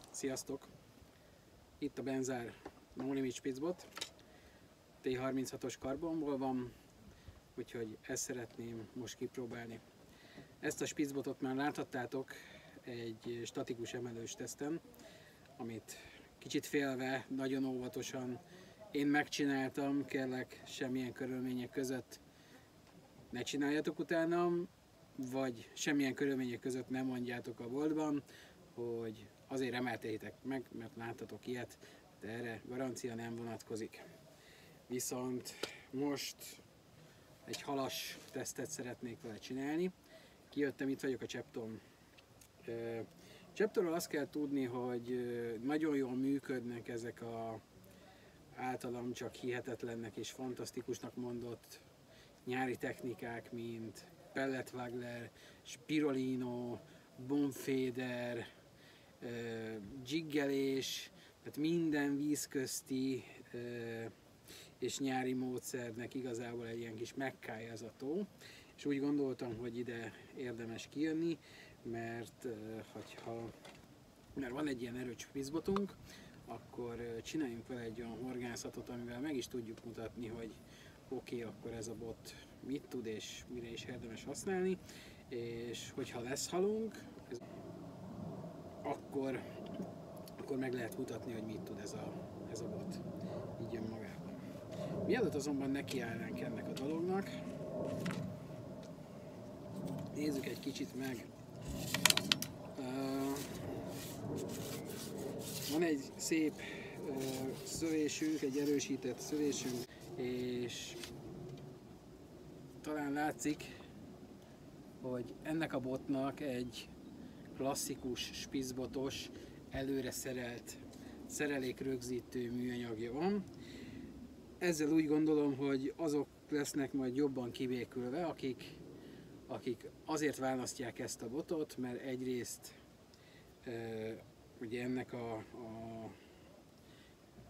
Sziasztok! Itt a Benzár No Limit Spitzbot. T36-os karbonból van, úgyhogy ezt szeretném most kipróbálni. Ezt a Spitzbotot már láthattátok egy statikus emelős teszten, amit kicsit félve, nagyon óvatosan én megcsináltam, kérlek semmilyen körülmények között ne csináljatok utánam, vagy semmilyen körülmények között nem mondjátok a boltban, hogy azért emeltétek meg, mert láttatok ilyet, de erre garancia nem vonatkozik. Viszont most egy halas tesztet szeretnék vele csinálni. Kijöttem, itt vagyok a Csepton. Cseptonról azt kell tudni, hogy nagyon jól működnek ezek a általam csak hihetetlennek és fantasztikusnak mondott nyári technikák, mint pelletwaggler, spirolino, bonféder, jiggelés, tehát minden vízközti és nyári módszernek igazából egy ilyen kis mekkája ez a tó. És úgy gondoltam, hogy ide érdemes kijönni, mert van egy ilyen erős Spitzbotunk, akkor csináljunk vele egy olyan horgászatot, amivel meg is tudjuk mutatni, hogy oké, akkor ez a bot mit tud és mire is érdemes használni, és hogyha lesz halunk, akkor meg lehet mutatni, hogy mit tud ez a bot. Így jön magában. Mielőtt azonban nekiállnánk ennek a dolognak, nézzük egy kicsit meg. Van egy szép szövésünk, egy erősített szövésünk, és talán látszik, hogy ennek a botnak egy klasszikus spitzbotos, előre szerelt szerelékrögzítő műanyagja van. Ezzel úgy gondolom, hogy azok lesznek majd jobban kivékülve, akik azért választják ezt a botot, mert egyrészt ugye ennek a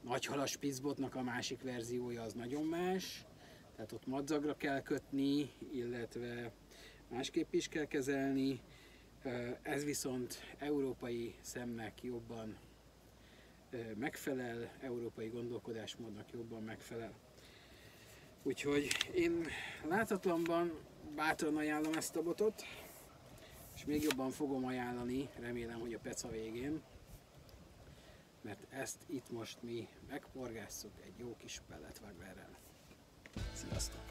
nagyhalas Spitzbotnak a másik verziója az nagyon más, tehát ott madzagra kell kötni, illetve másképp is kell kezelni. Ez viszont európai szemnek jobban megfelel, európai gondolkodásmódnak jobban megfelel. Úgyhogy én láthatatlanban bátran ajánlom ezt a botot, és még jobban fogom ajánlani, remélem, hogy a peca végén, mert ezt itt most mi megporgásszuk egy jó kis pelletwagglerrel. Sziasztok!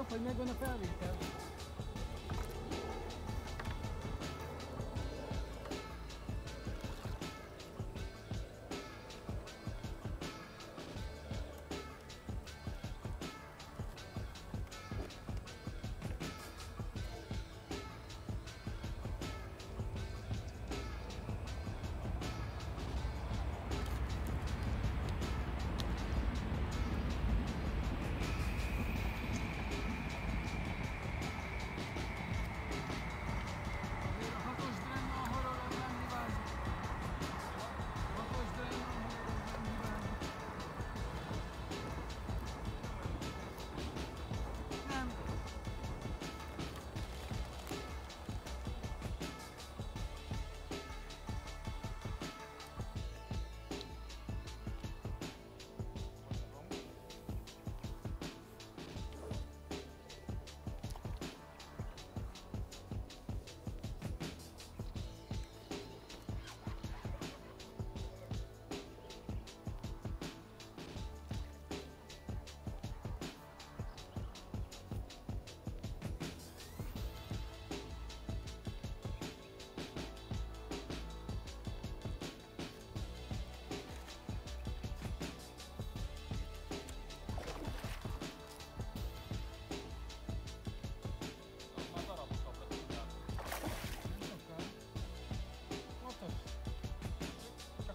jobb, hogy megvan a felvétel.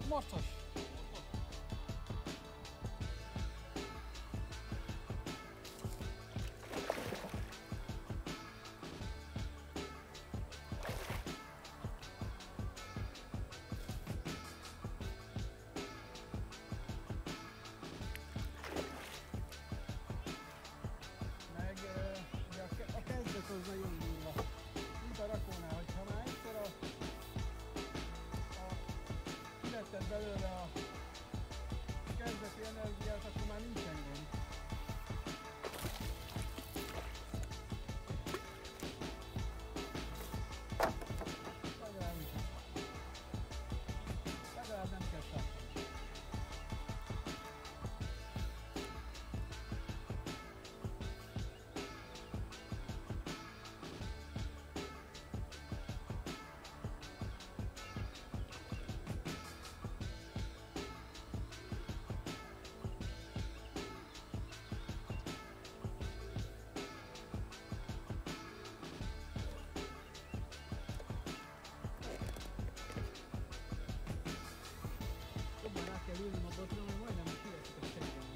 Morcos! Meg ugye a kezdet az nagyon durva. Mint a rakónál, hogyha már egyszer kivetted belőle a kezdeti energiát, akkor már nincsen gond. Legalább nem kell tartani. Kell ülni a botra, mert majdnem kiesik a seggemről.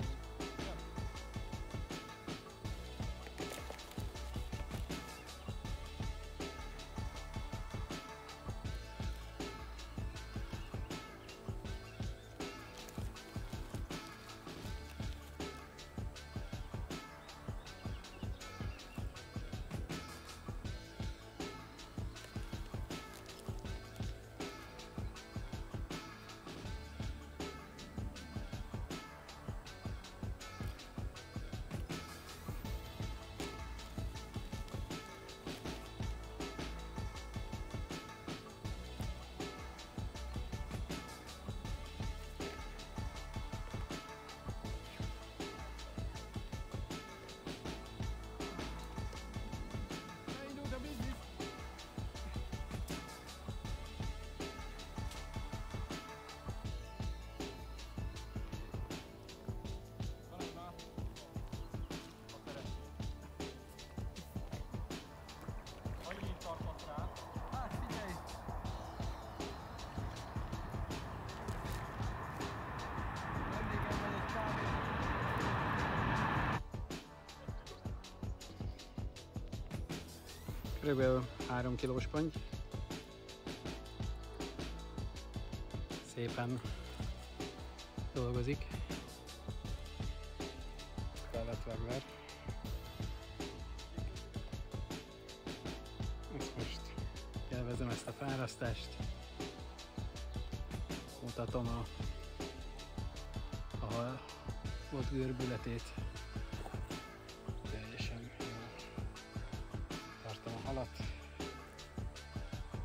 Körülbelül 3 kilós ponty. Szépen dolgozik. Fel lett vágva. Ezt most élvezem ezt a fárasztást. Mutatom a volt görbületét. Teljesen jó. Tartom a halat.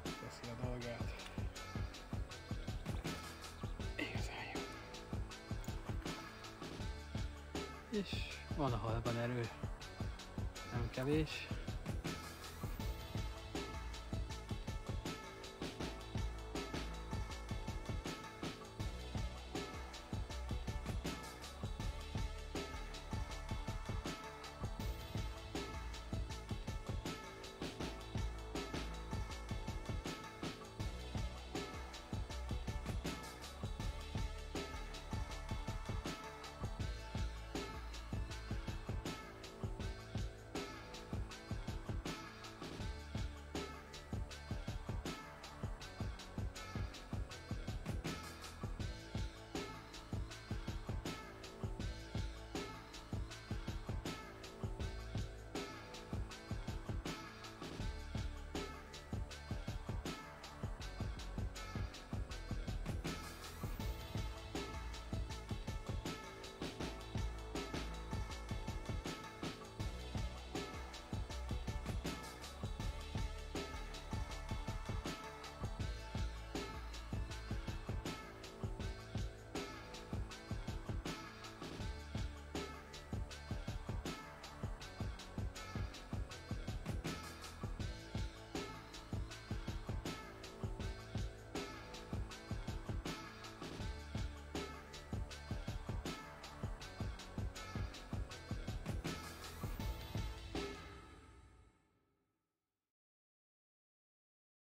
Teszi a dolgát. Igazán jó. És van a halban erő. Nem kevés.